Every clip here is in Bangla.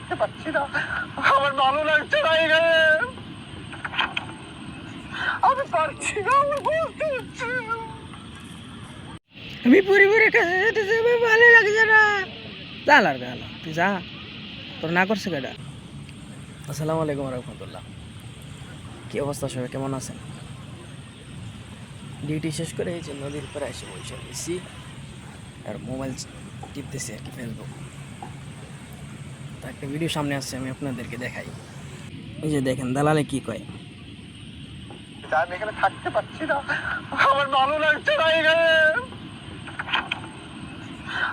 থাকতে পারছি না, আমার ভালো লাগছে না এখানে, আমি পারছি না, আমার বলতে হচ্ছে। আমি পরিবারের কাছে যেতেছি, আমার ভালো লাগছে না। চাল আর গাল তুই যা, তোর না করছে কেটা। আসসালামু আলাইকুম রহমতুল্লাহ। কি অবস্থা, সবাই কেমন আছেন? ডিউটি শেষ করে এই যে নদীর পাড়ে এসে বসে রয়েছি আর মোবাইল টিপতেছি আর কি, ফেসবুক। তা একটা ভিডিও সামনে আসছে, আমি আপনাদেরকে দেখাই। এই যে দেখেন দালালে কি কয়। আমি এখানে থাকতে পারছি না, আমার ভালো লাগছে না এখানে,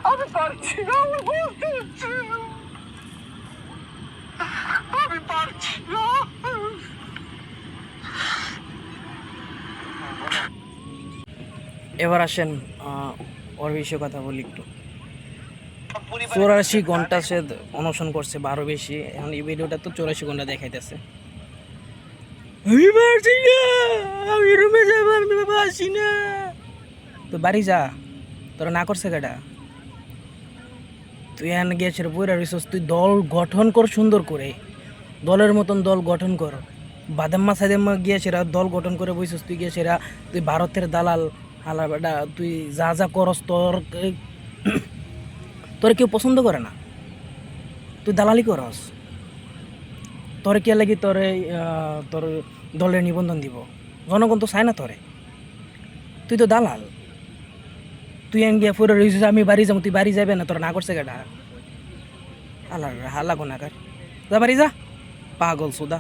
আমি পারছি না, আমার বলতে হচ্ছে, আমি পারছি না। এবার আসেন ওর বিষয়ে কথা বলি একটু। 84 ঘন্টা সে অনশন করছে, 12 বেশি। এখন এই ভিডিওটা তো 84 ঘন্টা দেখাইতেছে। আমি পারছি না, আমি রুমে যাবো, আমি পারছি না। তো বাড়ি যা, তোরা না করছে কেটা। তুই এখানে গিয়েছে বইরা রিসোর্স, তুই দল গঠন কর সুন্দর করে, দলের মতন দল গঠন কর। বাদাম্মা সাদেম্মা গিয়েছেরা দল গঠন করে বইছিস, তুই গিয়েছেরা, তুই ভারতের দালাল হালা বেটা, তুই যা যা করস তোর কেউ পছন্দ করে না, তুই দালালি করস। তোর কে লাগি তোর দলের নিবন্ধন দিব, জনগণ তো চায় না তোরে, তুই তো দালাল। তুই এন গিয়ে ফুরে রয়েছিস, আমি বাড়ি যাবো, তুই বাড়ি যাবে না, তোর না করছে কেটা। হালা হালা গোনাকার, যা বাড়ি যা, পাগল সুদা।